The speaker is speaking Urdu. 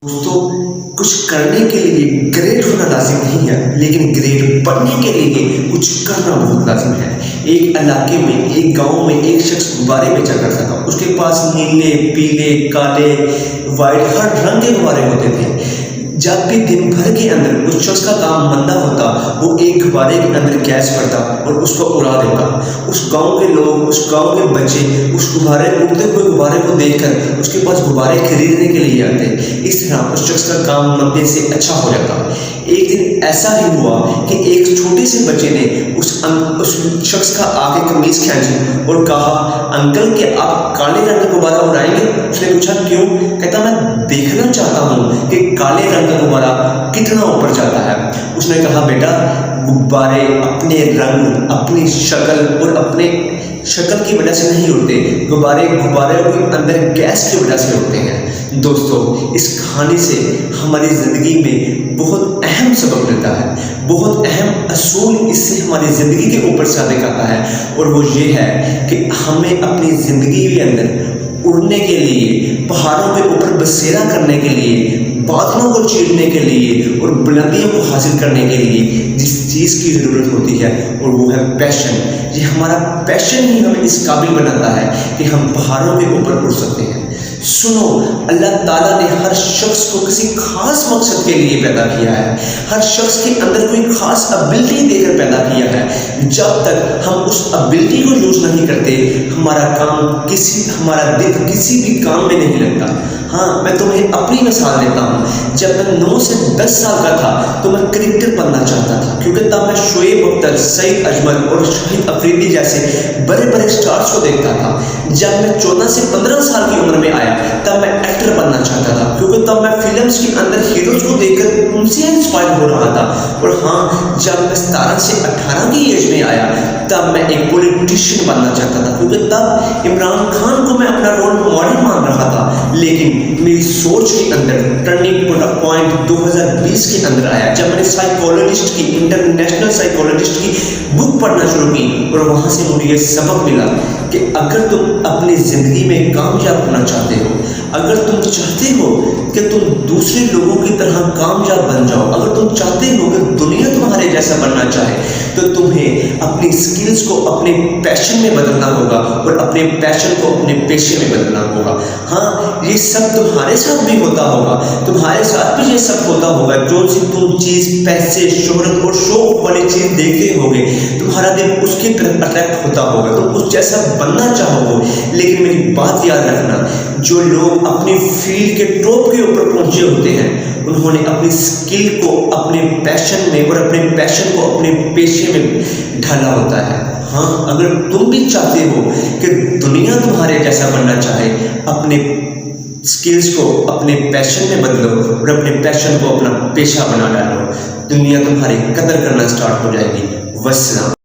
دوستوں کچھ کرنے کے لیے گریٹ ہونا لازم نہیں ہے، لیکن گریٹ بننے کے لیے کچھ کرنا بہت لازم ہے۔ ایک علاقے میں، ایک گاؤں میں ایک شخص غبارے بیچا کرتا تھا۔ اس کے پاس نیلے، پیلے، کالے، وائٹ، ہر رنگ کے غبارے ہوتے تھے۔ جب بھی دن بھر کے اندر اس شخص کا کام مندہ ہوتا، وہ ایک غبارے کے اندر گیس کرتا اور اس کو اڑا دیتا۔ اس گاؤں کے لوگ، اس گاؤں کے بچے اس غبارے، اڑتے ہوئے غبارے کو دیکھ کر اس کے پاس غبارے خریدنے کے لیے آتے۔ اس طرح اس شخص کا کام مندے سے اچھا ہو جاتا۔ ایک دن ایسا ہی ہوا کہ ایک چھوٹے سے بچے نے اس شخص کا آگے قمیض کھینچی اور کہا، انکل کیا آپ کالے رنگ کا غبارہ اڑائیں گے؟ اس نے پوچھا کیوں؟ کہتا میں دیکھنا چاہتا ہوں کہ کالے رنگ کا غبارہ کتنا اوپر جاتا ہے۔ اس نے کہا بیٹا، غبارے اپنے رنگ، اپنی شکل اور اپنے شکل کی وجہ سے نہیں اڑتے، غبارے کے اندر گیس کی وجہ سے اڑتے ہیں۔ دوستو، اس کہانی سے ہماری زندگی میں بہت اہم سبق ملتا ہے، بہت اہم اصول اس سے ہماری زندگی کے اوپر صادق آتا ہے، اور وہ یہ ہے کہ ہمیں اپنی زندگی کے اندر اڑنے کے لیے، پہاڑوں کے اوپر بسیرا کرنے کے لیے، بادلوں کو چیرنے کے لیے اور بلندیوں کو حاصل کرنے کے لیے جس چیز کی ضرورت ہوتی ہے، اور وہ ہے پیشن۔ یہ ہمارا پیشن ہی ہمیں اس قابل بناتا ہے کہ ہم پہاڑوں کے اوپر اڑ سکتے ہیں۔ سنو، اللہ تعالیٰ نے ہر شخص کو کسی خاص مقصد کے لیے پیدا کیا ہے، ہر شخص کے اندر کوئی خاص ابیلٹی دے کر پیدا کیا ہے۔ جب تک ہم اس ابیلٹی کو یوز نہیں کرتے، ہمارا دل کسی بھی کام میں نہیں لگتا۔ ہاں، میں تمہیں اپنی مثال دیتا ہوں۔ جب میں 9 سے 10 سال کا تھا تو میں کرکٹر بننا چاہتا تھا، کیونکہ تب میں شعیب اختر، سعید اجمل اور شاہد افریدی جیسے بڑے بڑے سٹارز کو دیکھتا تھا۔ جب میں 14 سے 15 سال کی عمر میں آیا تب میں ایکٹر بننا چاہتا تھا، کیونکہ تب میں فلمز کے اندر ہیروز کو دیکھ کر ان سے انسپائر ہو رہا تھا۔ اور ہاں، جب میں 17 سے 18 کی ایج میں آیا تب میں ایک پولیٹیشین بننا چاہتا تھا، کیونکہ تب عمران خان کو میں اپنا رول ماڈل مان رہا تھا۔ لیکن میری سوچ کے اندر ٹرننگ پوائنٹ 2020 کے اندر آیا، جب میں نے سائیکولوجسٹ کی، انٹرنیشنل سائیکولوجسٹ کی بک پڑھنا شروع کی، اور وہاں سے مجھے یہ سبق ملا کہ اگر تم اپنی زندگی میں کامیاب ہونا چاہتے ہو، اگر تم چاہتے ہو کہ تم دوسرے لوگوں کی طرح کامیاب بن جاؤ، اگر تم چاہتے ہو کہ دنیا تمہارے جیسا بننا چاہے، تو تمہیں اپنی سکلز کو اپنے پیشن میں بدلنا ہوگا اور اپنے پیشن کو اپنے پیشے میں بدلنا ہوگا۔ ہاں، یہ سب تمہارے ساتھ بھی ہوتا ہوگا، تمہارے ساتھ بھی یہ سب ہوتا ہوگا۔ جو سی تم چیز، پیسے، شہرت اور شوق والی چیز دیکھتے ہوگے، تمہارا دل اس کی طرف اٹریکٹ ہوتا ہوگا، تم اس جیسا بننا چاہو گے۔ لیکن میری بات یاد رکھنا، جو لوگ اپنی فیلڈ کے ٹاپ کے اوپر پہنچے ہوتے ہیں، انہوں نے اپنی سکل کو اپنے پیشن میں اور اپنے پیشن کو اپنے پیشے میں ڈھالا ہوتا ہے۔ ہاں، اگر تم بھی چاہتے ہو کہ دنیا تمہارے جیسا بننا چاہے، اپنے سکلز کو اپنے پیشن میں بدلو اور اپنے پیشن کو اپنا پیشہ بنا ڈالو، دنیا تمہاری قدر کرنا سٹارٹ ہو جائے گی۔ والسلام۔